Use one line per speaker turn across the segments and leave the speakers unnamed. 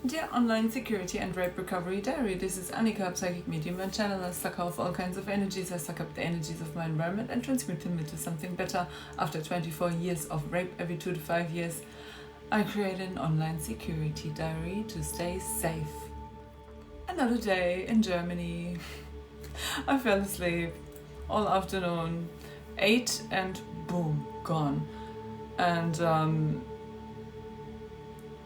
Dear Online Security and Rape Recovery Diary, this is Annika, psychic medium and channeler, sucker of all kinds of energies. I suck up the energies of my environment and transmute them into something better. After 24 years of rape every 2 to 5 years, I created an online security diary to stay safe. Another day in Germany. I fell asleep all afternoon, ate and boom, gone. And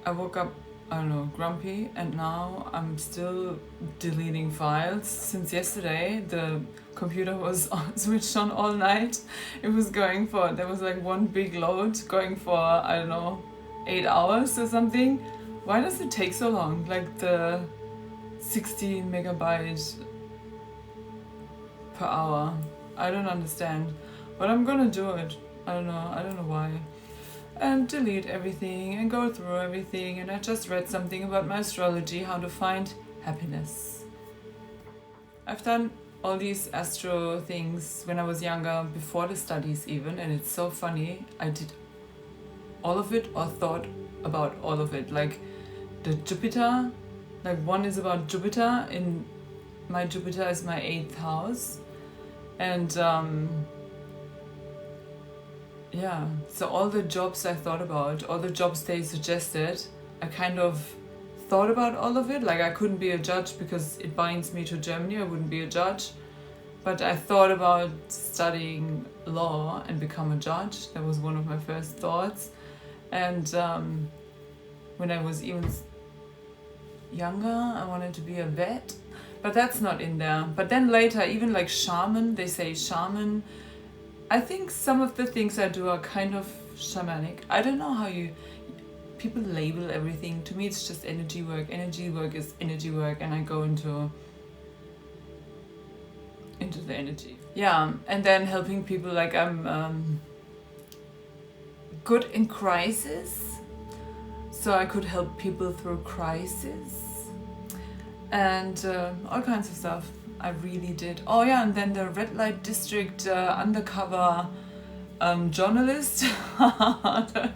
I woke up, I don't know, grumpy, and now I'm still deleting files. Since yesterday, the computer was switched on all night. It was going for, there was like one big load going for, I don't know, 8 hours or something. Why does it take so long? Like the 16 megabytes per hour. I don't understand. But I'm gonna do it. I don't know why. And delete everything and go through everything. And I just read something about my astrology, how to find happiness. I've done all these astro things when I was younger, before the studies even, and it's so funny. I did all of it or thought about all of it. Like the Jupiter, like one is about Jupiter, and my Jupiter is my 8th house. And yeah, so all the jobs I thought about, all the jobs they suggested, I kind of thought about all of it. Like I couldn't be a judge because it binds me to Germany, I wouldn't be a judge. But I thought about studying law and become a judge. That was one of my first thoughts. And when I was even younger, I wanted to be a vet, but that's not in there. But then later, even like shaman, they say shaman. I think some of the things I do are kind of shamanic. I don't know how people label everything. To me, it's just energy work. Energy work is energy work, and I go into the energy. Yeah, and then helping people, like I'm good in crisis, so I could help people through crisis and all kinds of stuff. I really did. Oh yeah, and then the red light district undercover journalist. That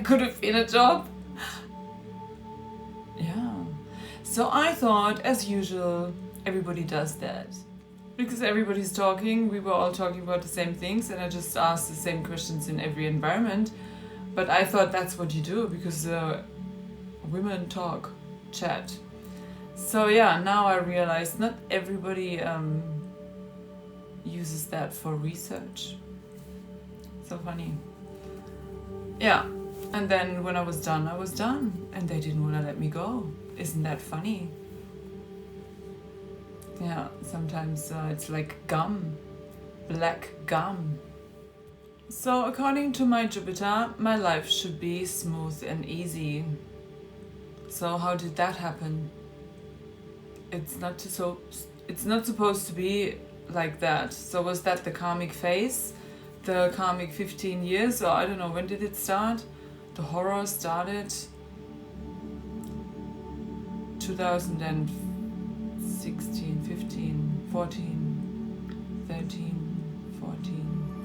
could have been a job. Yeah. So I thought, as usual, everybody does that. Because everybody's talking, we were all talking about the same things, and I just asked the same questions in every environment. But I thought that's what you do, because women talk, chat. So yeah, now I realized not everybody uses that for research. So funny. Yeah, and then when I was done, and they didn't want to let me go. Isn't that funny? Yeah, sometimes it's like gum, black gum. So according to my Jupiter, my life should be smooth and easy. So how did that happen? It's not supposed to be like that. So was that the karmic phase? The karmic 15 years? Or I don't know, when did it start? The horror started 2016, 15, 14, 13, 14.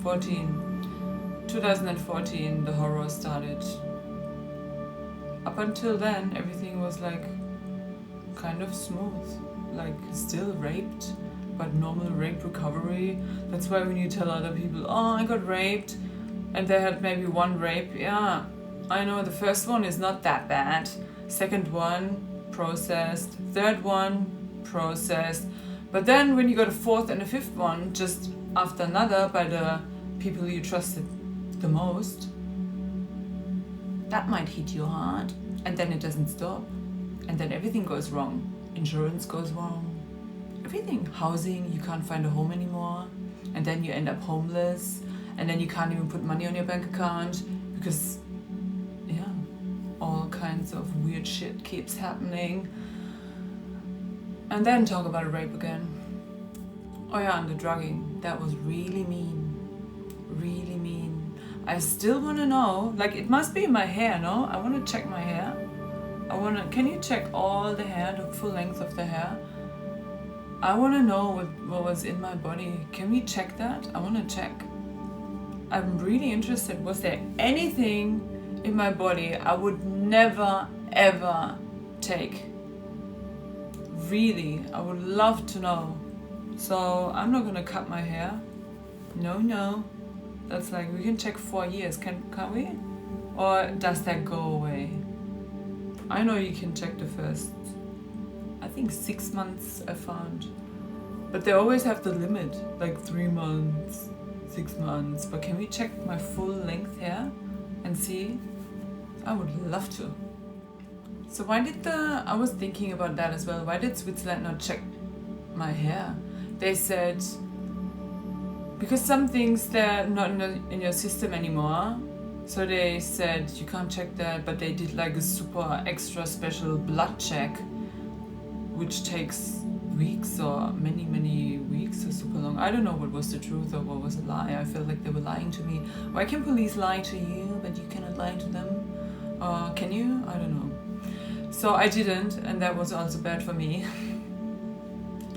2014 the horror started. Up until then everything was like kind of smooth, like still raped, but normal rape recovery. That's why when you tell other people, oh, I got raped, and they had maybe one rape, yeah, I know the first one is not that bad, second one processed, third one processed, but then when you got a fourth and a fifth one just after another by the people you trusted the most, that might hit you hard, and then it doesn't stop. And then everything goes wrong. Insurance goes wrong. Everything. Housing, you can't find a home anymore. And then you end up homeless. And then you can't even put money on your bank account because, yeah, all kinds of weird shit keeps happening. And then talk about rape again. Oh yeah, and the drugging. That was really mean. Really mean. I still want to know, like it must be my hair, no? I want to check my hair. Can you check all the hair, the full length of the hair? I want to know what was in my body. Can we check that? I want to check. I'm really interested. Was there anything in my body I would never ever take? Really, I would love to know. So I'm not gonna cut my hair. No. That's like, we can check 4 years, can't we? Or does that go away? I know you can check the first, I think 6 months I found. But they always have the limit, like 3 months, 6 months. But can we check my full length hair and see? I would love to. So why did I was thinking about that as well. Why did Switzerland not check my hair? They said, because some things they're not in your system anymore. So they said you can't check that, but they did like a super extra special blood check, which takes weeks or many weeks or super long. I don't know what was the truth or what was a lie. I felt like they were lying to me. Why can police lie to you, but you cannot lie to them? Can you? I don't know. So I didn't, and that was also bad for me.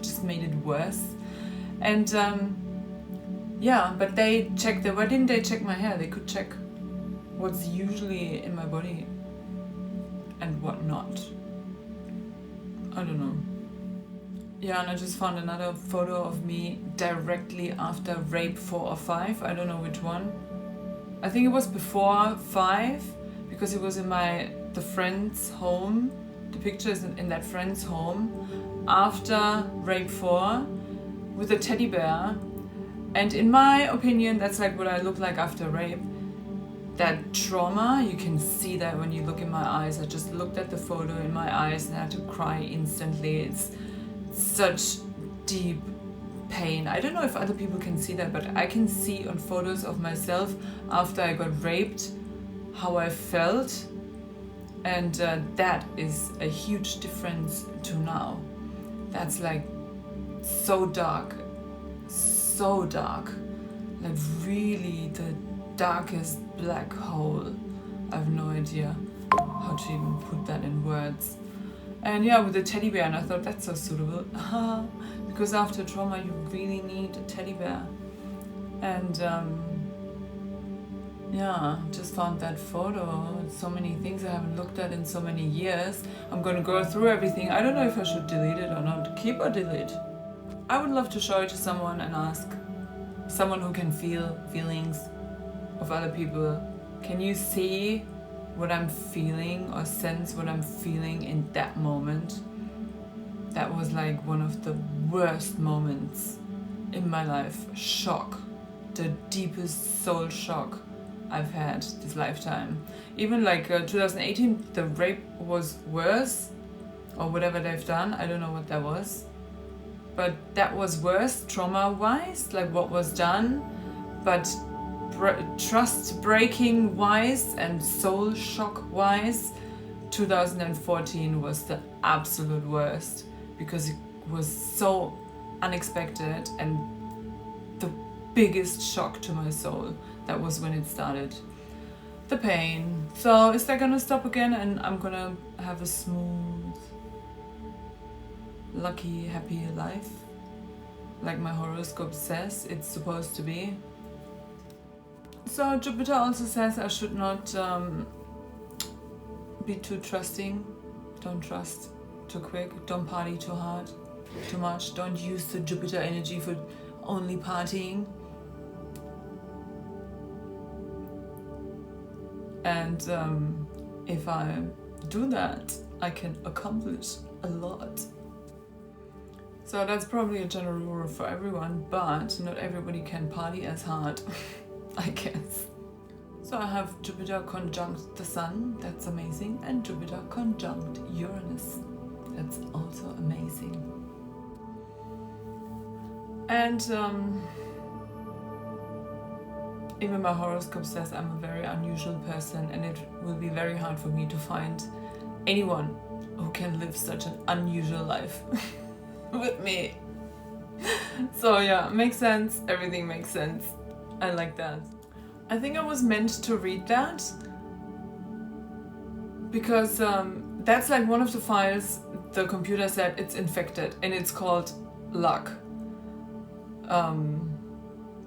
Just made it worse. And yeah, but they checked why didn't they check my hair? They could check what's usually in my body and what not. I don't know. Yeah, and I just found another photo of me directly after rape 4 or 5. I don't know which one. I think it was before 5, because it was in the friend's home. The picture is in that friend's home after rape 4 with a teddy bear. And in my opinion, that's like what I look like after rape. That trauma, you can see that when you look in my eyes. I just looked at the photo in my eyes and I had to cry instantly. It's such deep pain. I don't know if other people can see that, but I can see on photos of myself after I got raped how I felt. And that is a huge difference to now. That's like so dark, like really the darkest black hole. I have no idea how to even put that in words. And yeah, with the teddy bear, and I thought that's so suitable. Because after trauma you really need a teddy bear. And yeah, just found that photo. So many things I haven't looked at in so many years. I'm gonna go through everything. I don't know if I should delete it or not. Keep or delete? I would love to show it to someone and ask someone who can feel feelings of other people. Can you see what I'm feeling or sense what I'm feeling in that moment? That was like one of the worst moments in my life. Shock. The deepest soul shock I've had this lifetime. Even like 2018, the rape was worse, or whatever they've done. I don't know what that was. But that was worse trauma-wise, like what was done. But trust-breaking-wise and soul shock-wise, 2014 was the absolute worst, because it was so unexpected and the biggest shock to my soul. That was when it started. The pain. So is that gonna stop again and I'm gonna have a smooth, lucky, happy life? Like my horoscope says it's supposed to be. So Jupiter also says I should not be too trusting. Don't trust too quick. Don't party too hard, too much. Don't use the Jupiter energy for only partying. And if I do that, I can accomplish a lot. So that's probably a general rule for everyone, but not everybody can party as hard, I guess. So I have Jupiter conjunct the Sun, that's amazing, and Jupiter conjunct Uranus, that's also amazing. And even my horoscope says I'm a very unusual person, and it will be very hard for me to find anyone who can live such an unusual life with me. So yeah, makes sense, everything makes sense. I like that. I think I was meant to read that because that's like one of the files the computer said it's infected, and it's called luck.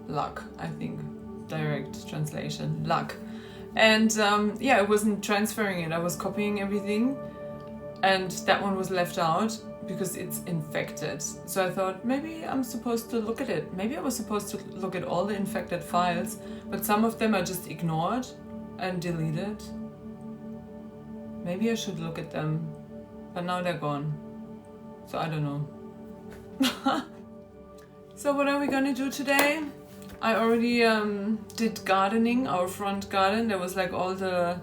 Luck, I think. Direct translation, luck. And yeah, I wasn't transferring it, I was copying everything, and that one was left out because it's infected. So I thought maybe I'm supposed to look at it. Maybe I was supposed to look at all the infected files, but some of them I just ignored and deleted. Maybe I should look at them, but now they're gone. So I don't know. So what are we gonna do today? I already did gardening, our front garden. There was like all the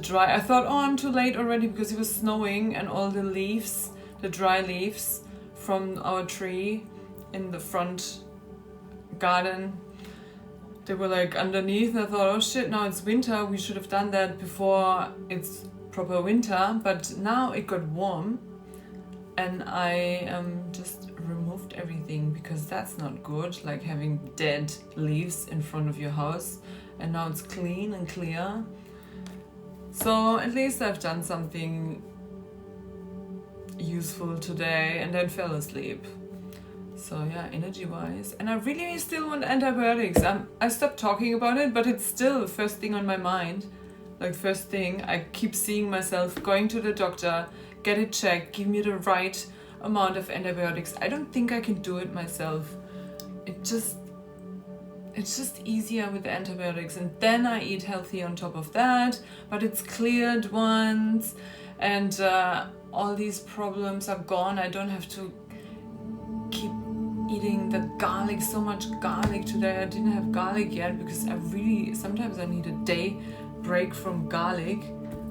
dry, I thought, oh, I'm too late already because it was snowing, and all the leaves, the dry leaves from our tree in the front garden, they were like underneath, and I thought, oh shit, now it's winter, we should have done that before it's proper winter. But now it got warm, and I just removed everything, because that's not good, like having dead leaves in front of your house. And now it's clean and clear. So at least I've done something useful today, and then fell asleep. So yeah, energy-wise. And I really still want antibiotics. I stopped talking about it, but it's still first thing on my mind. Like first thing, I keep seeing myself going to the doctor, get it checked, give me the right amount of antibiotics. I don't think I can do it myself. It's just easier with the antibiotics, and then I eat healthy on top of that, but it's cleared once, and all these problems are gone. I don't have to keep eating the garlic, so much garlic today. I didn't have garlic yet because sometimes I need a day break from garlic,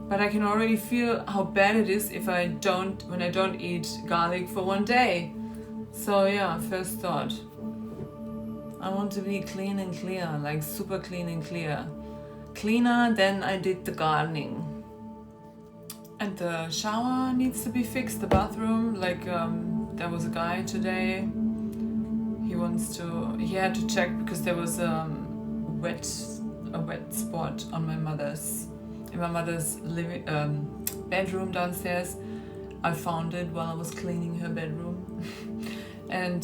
but I can already feel how bad it is when I don't eat garlic for one day. So yeah, first thought, I want to be clean and clear, like super clean and clear. Cleaner than I did the gardening. And the shower needs to be fixed, the bathroom. Like there was a guy today, he had to check because there was a wet spot on in my mother's bedroom downstairs. I found it while I was cleaning her bedroom. And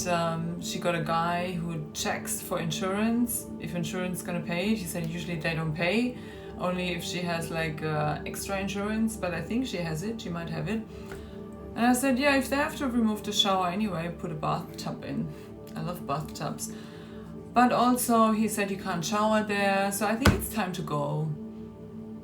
she got a guy who checks for insurance, if insurance is gonna pay it. He said usually they don't pay, only if she has like extra insurance, but I think she has it, she might have it. And I said, yeah, if they have to remove the shower anyway, put a bathtub in. I love bathtubs. But also he said you can't shower there, so I think it's time to go.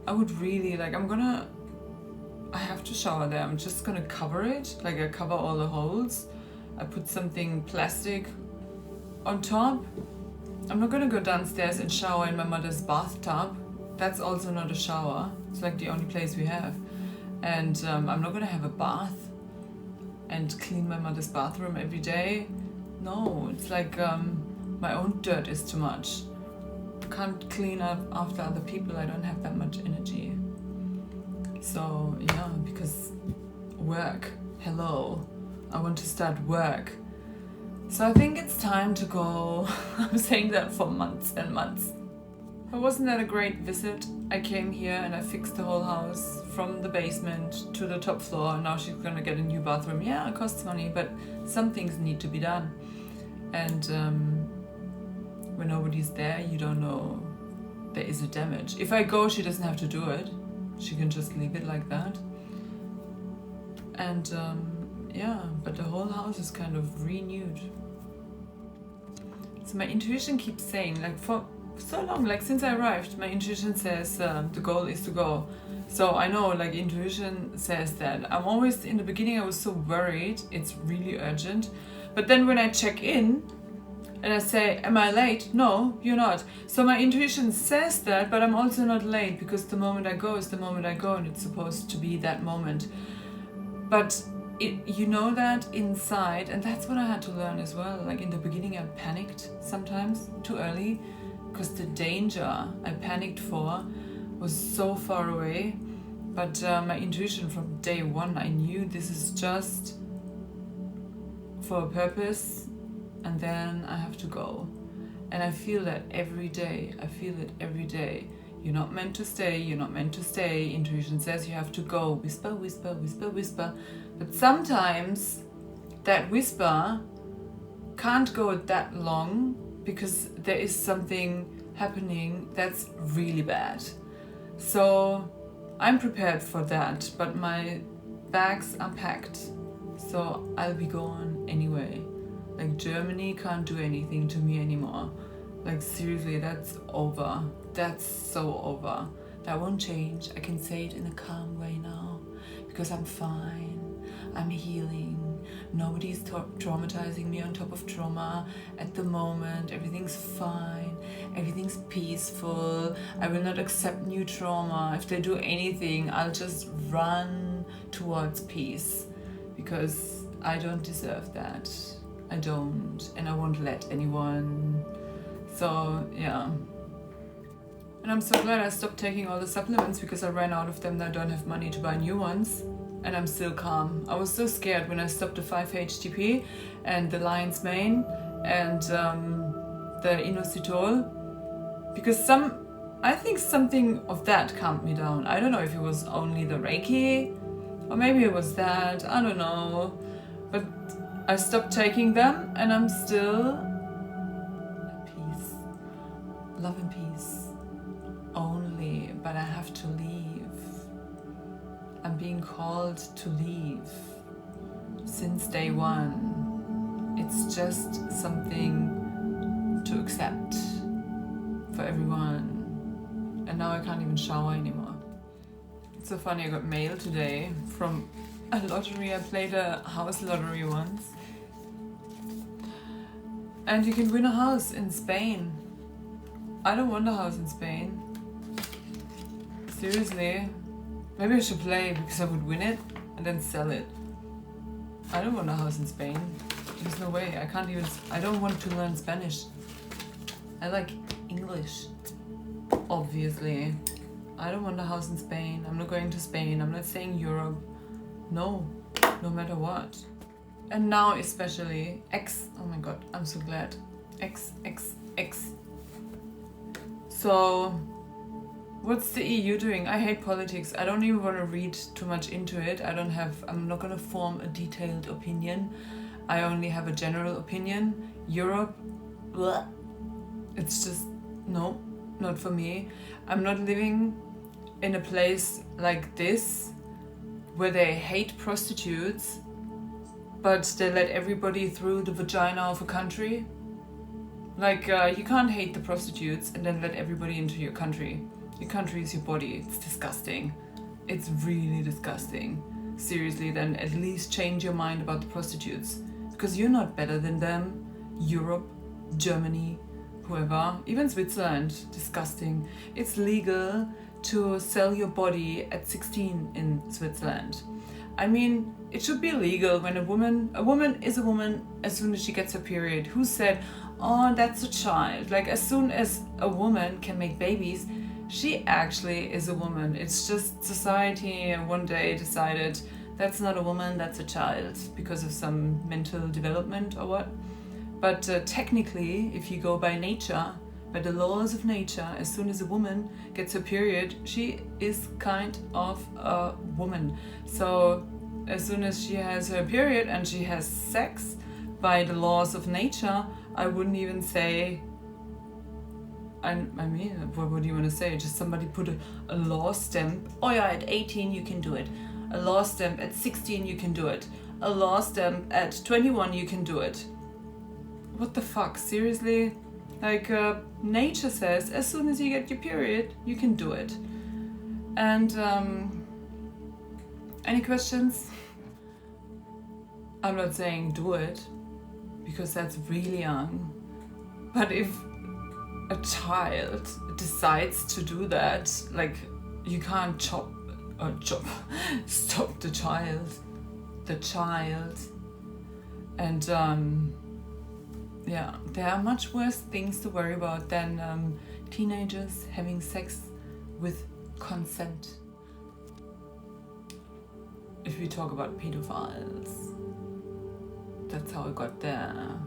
I would really like, I have to shower there. I'm just gonna cover it, like I cover all the holes. I put something plastic on top. I'm not gonna go downstairs and shower in my mother's bathtub. That's also not a shower. It's like the only place we have. And I'm not gonna have a bath and clean my mother's bathroom every day. No, it's like my own dirt is too much. I can't clean up after other people. I don't have that much energy. So yeah, because work, hello. I want to start work. So I think it's time to go. I'm saying that for months and months. But wasn't that a great visit? I came here and I fixed the whole house from the basement to the top floor. Now she's gonna get a new bathroom. Yeah, it costs money, but some things need to be done. And when nobody's there, you don't know there is a damage. If I go, she doesn't have to do it. She can just leave it like that. And yeah, but the whole house is kind of renewed. So my intuition keeps saying, like for so long, like since I arrived, my intuition says the goal is to go. So I know, like intuition says that. I'm always, in the beginning I was so worried, it's really urgent. But then when I check in and I say, am I late? No, you're not. So my intuition says that, but I'm also not late, because the moment I go is the moment I go, and it's supposed to be that moment. But you know that inside, and that's what I had to learn as well. Like in the beginning I panicked sometimes too early, because the danger I panicked for was so far away. But my intuition from day one, I knew this is just for a purpose, and then I have to go. And I feel that every day. I feel it every day. You're not meant to stay, you're not meant to stay. Intuition says you have to go. Whisper, whisper, whisper, whisper. But sometimes that whisper can't go that long, because there is something happening, that's really bad. So I'm prepared for that, but my bags are packed, so I'll be gone anyway. Like, Germany can't do anything to me anymore. Like, seriously, that's over. That's so over. That won't change. I can say it in a calm way now, because I'm fine. I'm healing. Nobody's traumatizing me on top of trauma at the moment. Everything's fine. Everything's peaceful. I will not accept new trauma. If they do anything, I'll just run towards peace, because I don't deserve that. I don't, and I won't let anyone. So yeah. And I'm so glad I stopped taking all the supplements, because I ran out of them and I don't have money to buy new ones. And I'm still calm. I was so scared when I stopped the 5-HTP and the lion's mane and the inositol, because I think something of that calmed me down. I don't know if it was only the Reiki, or maybe it was that, I don't know. But I stopped taking them and I'm still at peace. Love and peace only, but I have to leave. I'm being called to leave since day one. It's just something to accept for everyone. And now I can't even shower anymore. It's so funny, I got mail today from a lottery. I played a house lottery once. And you can win a house in Spain. I don't want a house in Spain. Seriously. Maybe I should play, because I would win it and then sell it. I don't want a house in Spain. There's no way. I don't want to learn Spanish. I like English, obviously. I don't want a house in Spain. I'm not going to Spain. I'm not staying Europe. No matter what. And now especially X. Oh my god, I'm so glad. X. So what's the EU doing? I hate politics. I don't even want to read too much into it. I'm not going to form a detailed opinion. I only have a general opinion. Europe, bleh. It's just, no, not for me. I'm not living in a place like this where they hate prostitutes, but they let everybody through the vagina of a country. Like, you can't hate the prostitutes and then let everybody into your country. Your country is your body. It's disgusting. It's really disgusting. Seriously, then at least change your mind about the prostitutes. Because you're not better than them. Europe, Germany, whoever, even Switzerland, disgusting. It's legal to sell your body at 16 in Switzerland. I mean, it should be legal when a woman is a woman as soon as she gets her period. Who said, oh, that's a child? Like, as soon as a woman can make babies, she actually is a woman. It's just society one day decided that's not a woman, that's a child, because of some mental development or what. But technically, if you go by nature, by the laws of nature, as soon as a woman gets her period, she is kind of a woman. So as soon as she has her period and she has sex, by the laws of nature, I wouldn't even say, I mean, what do you want to say? Just somebody put a law stamp. Oh yeah, at 18 you can do it. A law stamp at 16 you can do it. A law stamp at 21 you can do it. What the fuck? Seriously? Like, nature says as soon as you get your period, you can do it. And any questions? I'm not saying do it, because that's really young. But if a child decides to do that, like, you can't stop the child. And yeah, there are much worse things to worry about than teenagers having sex with consent. If we talk about pedophiles, that's how it got there.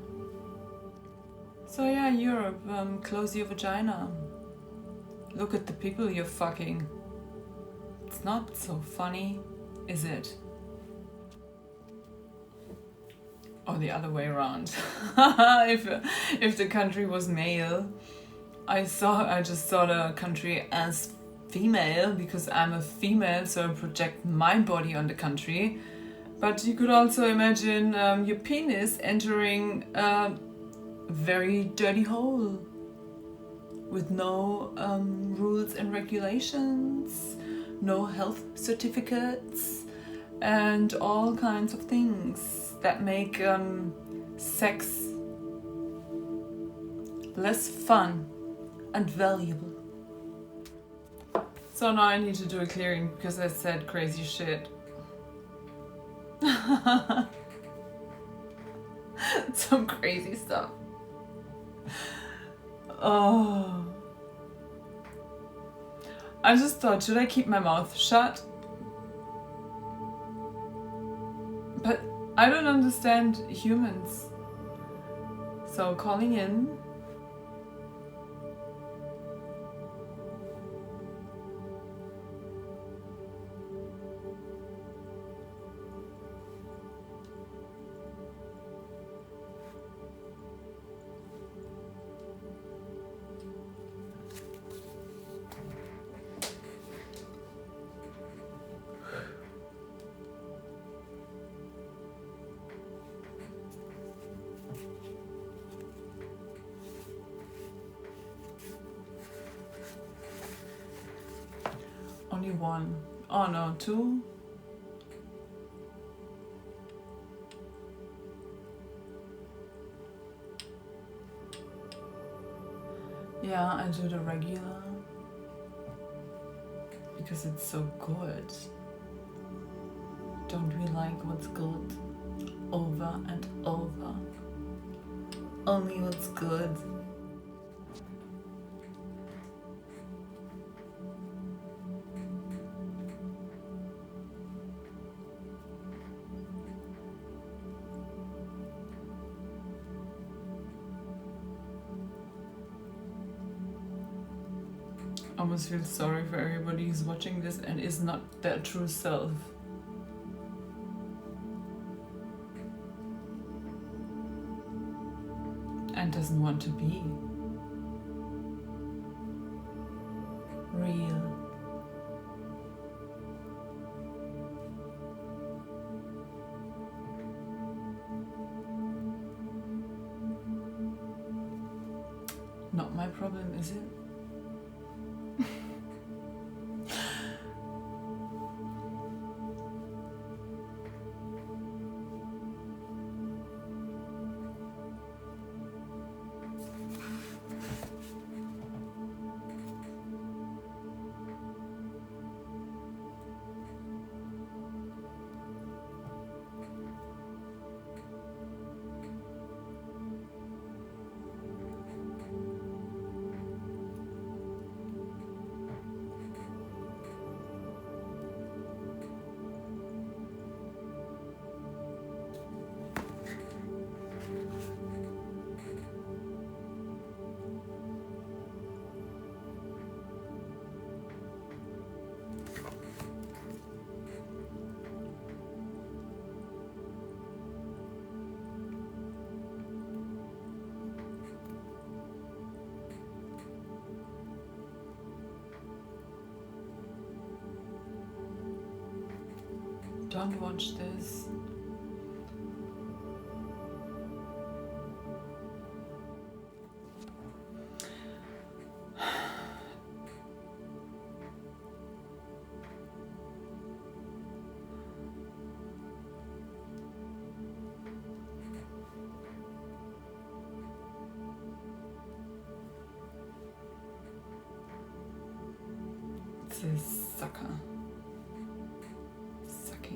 So yeah, Europe, close your vagina. Look at the people you're fucking. It's not so funny, is it? Or the other way around. If the country was male, I just saw the country as female because I'm a female, so I project my body on the country. But you could also imagine your penis entering a very dirty hole with no rules and regulations, no health certificates, and all kinds of things that make sex less fun and valuable. So now I need to do a clearing because I said crazy shit. Some crazy stuff. Oh. I just thought, should I keep my mouth shut? But I don't understand humans. So calling in. Only one. Oh no, two? Yeah, I do the regular because it's so good. Don't we like what's good over and over? Only what's good. I almost feel sorry for everybody who's watching this and is not their true self. And doesn't want to be real. Not my problem, is it? Don't watch this. It's a sucker.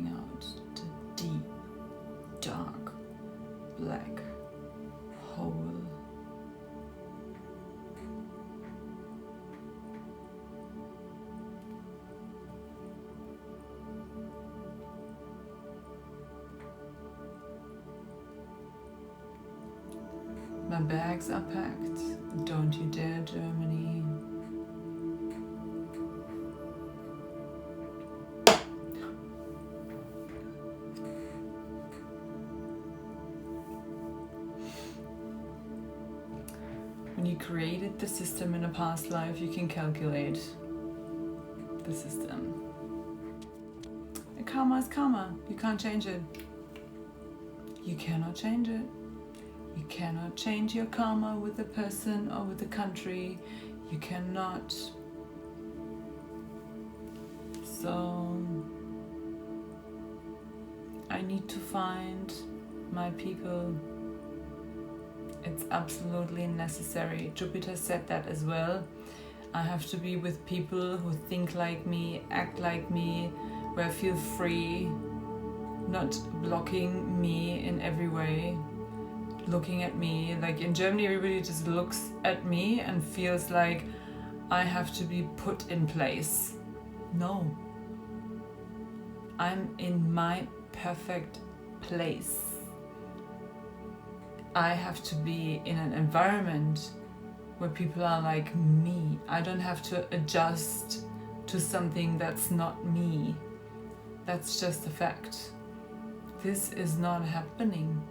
Out the deep, dark, black hole. My bags are packed. Don't you dare, Germany. When you created the system in a past life, you can calculate the system. And karma is karma. You can't change it. You cannot change it. You cannot change your karma with a person or with a country. You cannot. So I need to find my people. It's absolutely necessary. Jupiter said that as well. I have to be with people who think like me, act like me, where I feel free, not blocking me in every way, looking at me. Like in Germany, everybody just looks at me and feels like I have to be put in place. No. I'm in my perfect place. I have to be in an environment where people are like me. I don't have to adjust to something that's not me. That's just a fact. This is not happening.